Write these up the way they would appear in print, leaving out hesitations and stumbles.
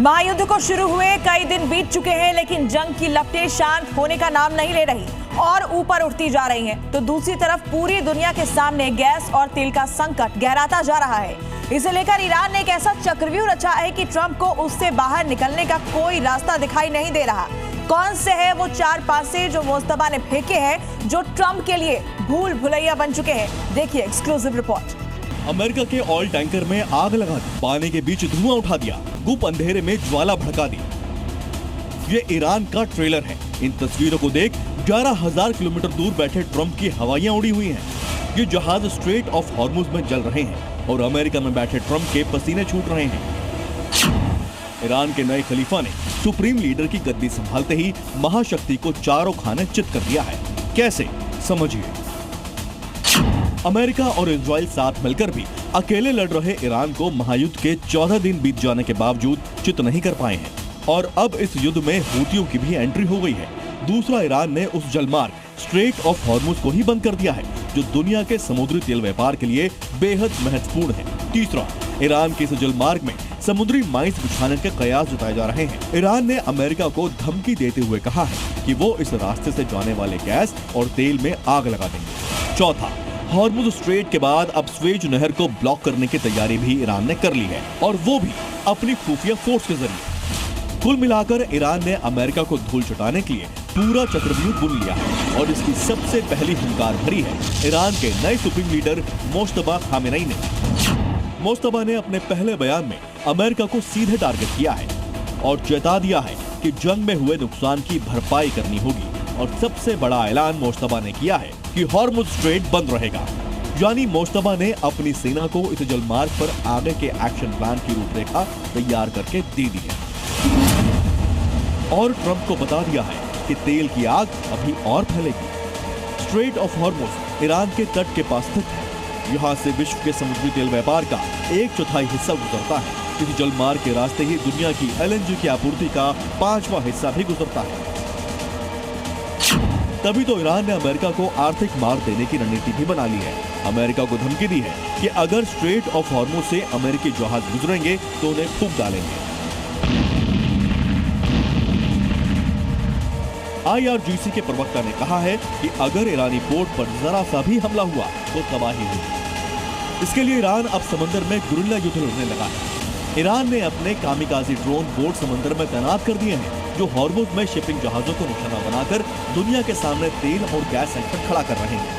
महायुद्ध को शुरू हुए कई दिन बीत चुके हैं, लेकिन जंग की लपटें शांत होने का नाम नहीं ले रही और ऊपर उठती जा रही हैं। तो दूसरी तरफ पूरी दुनिया के सामने गैस और तेल का संकट गहराता जा रहा है। इसे लेकर ईरान ने एक ऐसा चक्रव्यूह रचा है कि ट्रंप को उससे बाहर निकलने का कोई रास्ता दिखाई नहीं दे रहा। कौन से है वो चार पासे जो मोस्तफा ने फेंके हैं, जो ट्रंप के लिए भूल भुलैया बन चुके हैं? देखिए एक्सक्लूसिव रिपोर्ट। अमेरिका के ऑयल टैंकर में आग लगा दी, पानी के बीच धुआं उठा दिया, गुप अंधेरे में ज्वाला भड़का दी। ये ईरान का ट्रेलर है। इन तस्वीरों को देख 11,000 किलोमीटर दूर बैठे ट्रंप की हवाइयां उड़ी हुई हैं। ये जहाज स्ट्रेट ऑफ हॉर्मुज में जल रहे हैं और अमेरिका में बैठे ट्रंप के पसीने छूट रहे हैं। ईरान के नए खलीफा ने सुप्रीम लीडर की गद्दी संभालते ही महाशक्ति को चारों खाने चित कर दिया है। कैसे, समझिए। अमेरिका और इजराइल साथ मिलकर भी अकेले लड़ रहे ईरान को महायुद्ध के 14 दिन बीत जाने के बावजूद चित नहीं कर पाए हैं और अब इस युद्ध में हूतियों की भी एंट्री हो गई है। दूसरा, ईरान ने उस जलमार्ग स्ट्रेट ऑफ हॉर्मुज को ही बंद कर दिया है जो दुनिया के समुद्री तेल व्यापार के लिए बेहद महत्वपूर्ण है। तीसरा, ईरान के इस जलमार्ग में समुद्री माइंस बिछाने के कयास जताए जा रहे हैं। ईरान ने अमेरिका को धमकी देते हुए कहा है कि वो इस रास्ते से जाने वाले गैस और तेल में आग लगा देंगे। चौथा, हॉर्मुज स्ट्रेट के बाद अब स्वेज नहर को ब्लॉक करने की तैयारी भी ईरान ने कर ली है और वो भी अपनी खुफिया फोर्स के जरिए। कुल मिलाकर ईरान ने अमेरिका को धूल चटाने के लिए पूरा चक्रव्यूह बुन लिया है और इसकी सबसे पहली हुंकार भरी है ईरान के नए सुप्रीम लीडर मोस्तफा खामेनेई ने। मोस्तफा ने अपने पहले बयान में अमेरिका को सीधे टारगेट किया है और चेता दिया है कि जंग में हुए नुकसान की भरपाई करनी होगी और सबसे बड़ा ऐलान मोस्तफा ने किया है कि हॉर्मुज स्ट्रेट बंद रहेगा। यानी मोस्तफा ने अपनी सेना को इस जलमार्ग पर आगे के एक्शन प्लान की रूपरेखा तैयार करके दे दी है और ट्रंप को बता दिया है कि तेल की आग अभी और फैलेगी। स्ट्रेट ऑफ हॉर्मुज ईरान के तट के पास स्थित है। यहाँ से विश्व के समुद्री तेल व्यापार का 1/4 हिस्सा गुजरता है। इस जलमार्ग के रास्ते ही दुनिया की LNG की आपूर्ति का 5वां हिस्सा भी गुजरता है। तभी तो ईरान ने अमेरिका को आर्थिक मार देने की रणनीति भी बना ली है। अमेरिका को धमकी दी है कि अगर स्ट्रेट ऑफ हॉर्मुज से अमेरिकी जहाज गुजरेंगे तो उन्हें फूंक डालेंगे। IRGC के प्रवक्ता ने कहा है कि अगर ईरानी पोर्ट पर जरा सा भी हमला हुआ तो तबाही होगी। इसके लिए ईरान अब समंदर में गुरिल्ला युद्ध लड़ने लगा है। ईरान ने अपने कामिकाजी ड्रोन बोट समंदर में तैनात कर दिए हैं जो हॉर्मुज में शिपिंग जहाजों को निशाना बनाकर दुनिया के सामने तेल और गैस संकट खड़ा कर रहे हैं।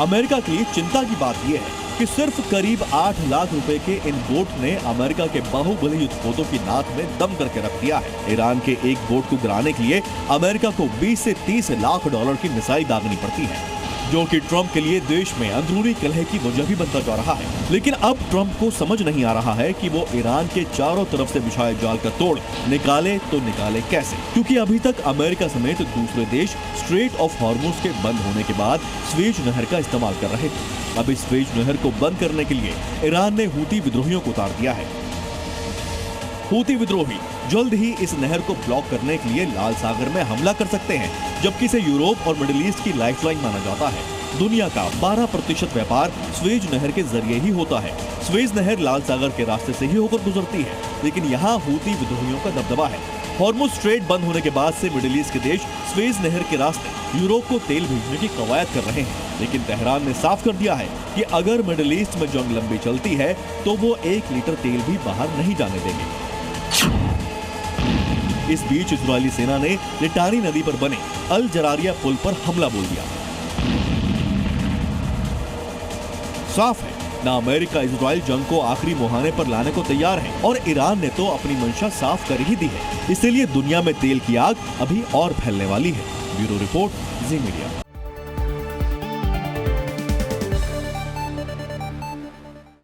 अमेरिका के लिए चिंता की बात यह है कि सिर्फ करीब 8 लाख रुपए के इन बोट ने अमेरिका के बाहुबली युद्धपोतों की नाक में दम करके रख दिया है। ईरान के एक बोट को गिराने के लिए अमेरिका को 20 से 30 लाख डॉलर की मिसाइल दागनी पड़ती है, जो कि ट्रंप के लिए देश में अंदरूनी कलह की वजह भी बनता जा रहा है। लेकिन अब ट्रंप को समझ नहीं आ रहा है कि वो ईरान के चारों तरफ से बिछाए जाल का तोड़ निकाले तो निकाले कैसे, क्योंकि अभी तक अमेरिका समेत दूसरे देश स्ट्रेट ऑफ हॉर्मुज के बंद होने के बाद स्वेज नहर का इस्तेमाल कर रहे थे। अब इस स्वेज नहर को बंद करने के लिए ईरान ने हूती विद्रोहियों को उतार दिया है। हूती विद्रोही जल्द ही इस नहर को ब्लॉक करने के लिए लाल सागर में हमला कर सकते हैं, जबकि इसे यूरोप और मिडिल ईस्ट की लाइफलाइन माना जाता है। दुनिया का 12% व्यापार स्वेज नहर के जरिए ही होता है। स्वेज नहर लाल सागर के रास्ते से ही होकर गुजरती है, लेकिन यहाँ हूती विद्रोहियों का दबदबा है। हॉर्मुज स्ट्रेट बंद होने के बाद से मिडिल ईस्ट के देश स्वेज नहर के रास्ते यूरोप को तेल भेजने की कवायद कर रहे हैं, लेकिन तेहरान ने साफ कर दिया है कि अगर मिडिल ईस्ट में जंग लंबी चलती है तो वो 1 लीटर तेल भी बाहर नहीं जाने देंगे। इस बीच इजरायली सेना ने लिटानी नदी पर बने अल जरारिया पुल पर हमला बोल दिया। साफ है, ना अमेरिका इजराइल जंग को आखिरी मुहाने पर लाने को तैयार है और ईरान ने तो अपनी मंशा साफ कर ही दी है। इसलिए दुनिया में तेल की आग अभी और फैलने वाली है। ब्यूरो रिपोर्ट, जी मीडिया।